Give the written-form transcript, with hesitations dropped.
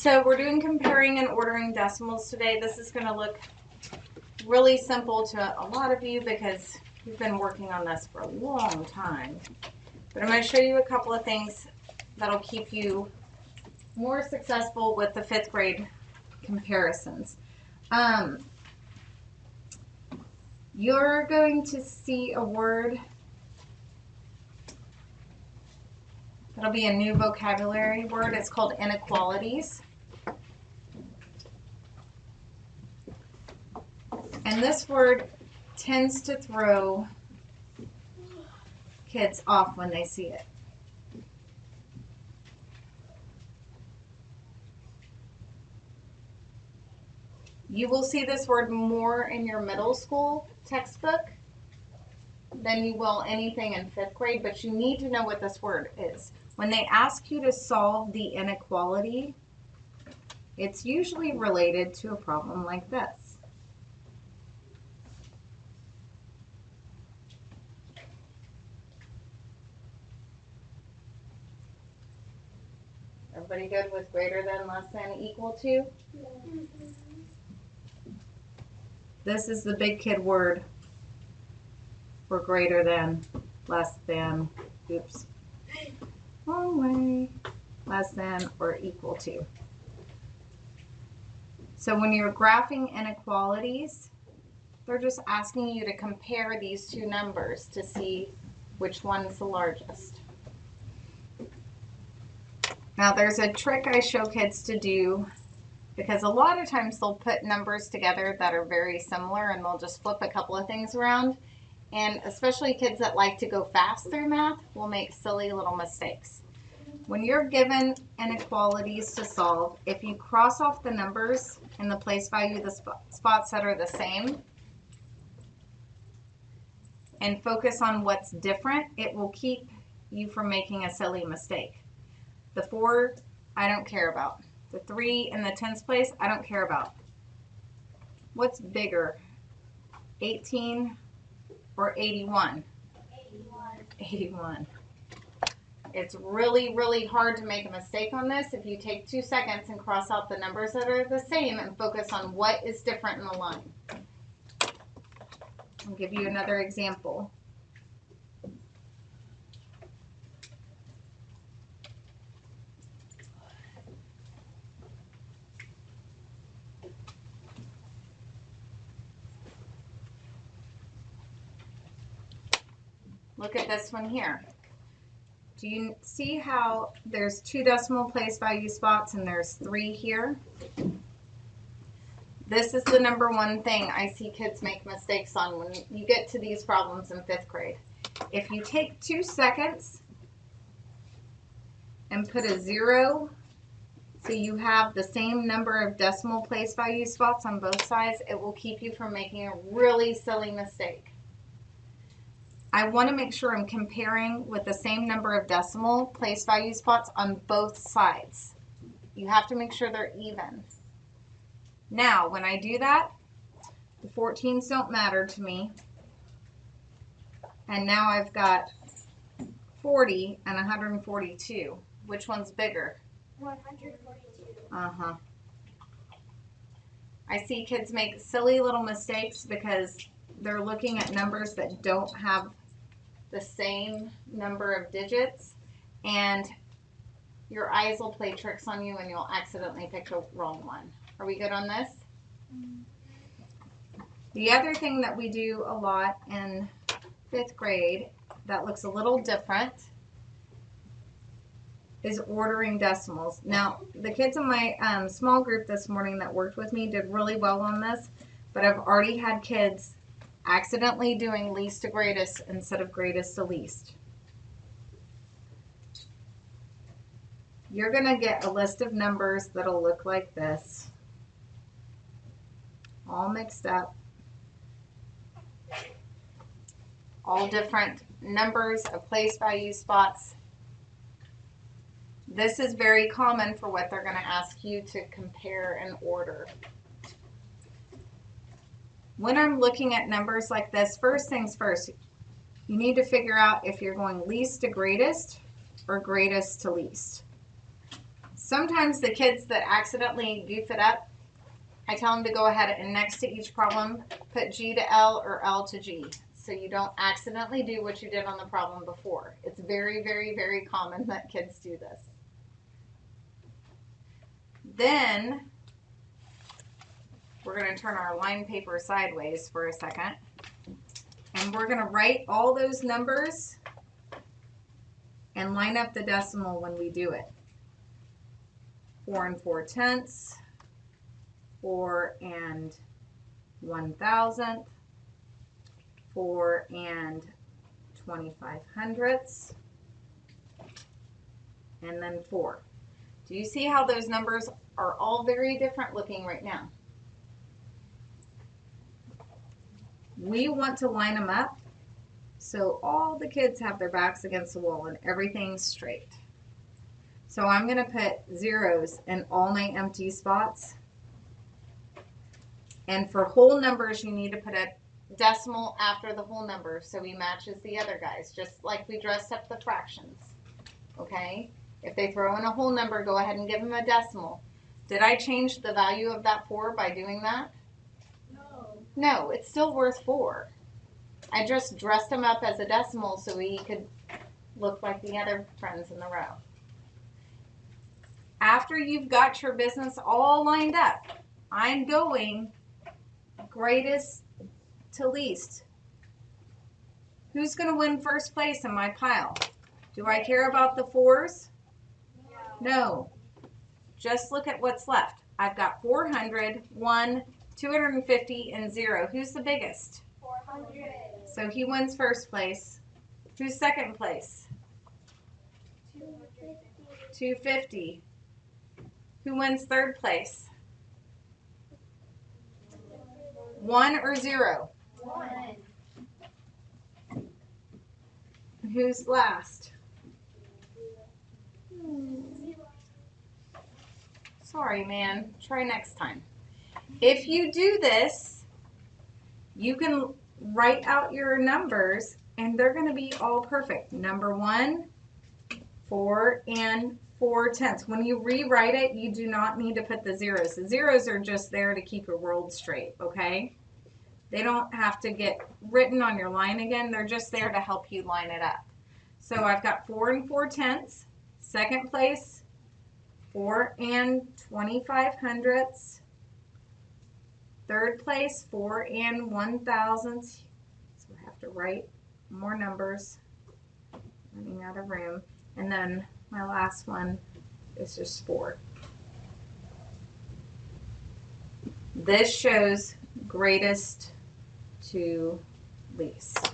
So we're doing comparing and ordering decimals today. This is going to look really simple to a lot of you because you've been working on this for a long time. But I'm going to show you a couple of things that'll keep you more successful with the 5th grade comparisons. You're going to see a word that'll be a new vocabulary word. It's called inequalities. And this word tends to throw kids off when they see it. You will see this word more in your middle school textbook than you will anything in 5th grade, but you need to know what this word is. When they ask you to solve the inequality, it's usually related to a problem like this. Everybody good with greater than, less than, equal to? This is the big kid word for greater than, less than, oops, wrong way, less than, or equal to. So when you're graphing inequalities, they're just asking you to compare these two numbers to see which one's the largest. Now there's a trick I show kids to do, because a lot of times they'll put numbers together that are very similar and they'll just flip a couple of things around. And especially kids that like to go fast through math will make silly little mistakes. When you're given inequalities to solve, if you cross off the numbers in the place value, the spots that are the same, and focus on what's different, it will keep you from making a silly mistake. The 4, I don't care about. The 3 in the tens place, I don't care about. What's bigger, 18 or 81? 81. It's really, really hard to make a mistake on this if you take 2 seconds and cross out the numbers that are the same and focus on what is different in the line. I'll give you another example. Look at this one here. Do you see how there's 2 decimal place value spots and there's 3 here? This is the number one thing I see kids make mistakes on when you get to these problems in 5th grade. If you take 2 seconds and put a 0, so you have the same number of decimal place value spots on both sides, it will keep you from making a really silly mistake. I want to make sure I'm comparing with the same number of decimal place value spots on both sides. You have to make sure they're even. Now, when I do that, the 14s don't matter to me. And now I've got 40 and 142. Which one's bigger? 142. Uh-huh. I see kids make silly little mistakes because they're looking at numbers that don't have the same number of digits, and your eyes will play tricks on you and you'll accidentally pick the wrong one. Are we good on this? The other thing that we do a lot in 5th grade that looks a little different is ordering decimals. Now, the kids in my small group this morning that worked with me did really well on this, but I've already had kids accidentally doing least to greatest instead of greatest to least. You're going to get a list of numbers that'll look like this, all mixed up, all different numbers of place value spots. This is very common for what they're going to ask you to compare and order. When I'm looking at numbers like this, first things first, you need to figure out if you're going least to greatest or greatest to least. Sometimes the kids that accidentally goof it up, I tell them to go ahead and next to each problem, put G to L or L to G. So you don't accidentally do what you did on the problem before. It's very, very, very common that kids do this. Then we're going to turn our line paper sideways for a second. And we're going to write all those numbers and line up the decimal when we do it. 4 4/10, 4 1,000, 4 2,500, and then 4. Do you see how those numbers are all very different looking right now? We want to line them up so all the kids have their backs against the wall and everything's straight. So I'm going to put zeros in all my empty spots. And for whole numbers, you need to put a decimal after the whole number so he matches the other guys, just like we dressed up the fractions. Okay? If they throw in a whole number, go ahead and give them a decimal. Did I change the value of that 4 by doing that? No, it's still worth 4. I just dressed him up as a decimal so he could look like the other friends in the row. After you've got your business all lined up, I'm going greatest to least. Who's going to win first place in my pile? Do I care about the 4s? No. Just look at what's left. I've got 400, 1, 250, and 0. Who's the biggest? 400. So he wins first place. Who's second place? 250. 250. Who wins third place? 1 or 0? 1. Who's last? Sorry, man. Try next time. If you do this, you can write out your numbers and they're going to be all perfect. Number 1, 4 4/10. When you rewrite it, you do not need to put the zeros. The zeros are just there to keep your world straight, okay? They don't have to get written on your line again. They're just there to help you line it up. So I've got 4 4/10. Second place, 4 2,500. Third place, 4 1,000. So I have to write more numbers. Running out of room. And then my last one is just 4. This shows greatest to least.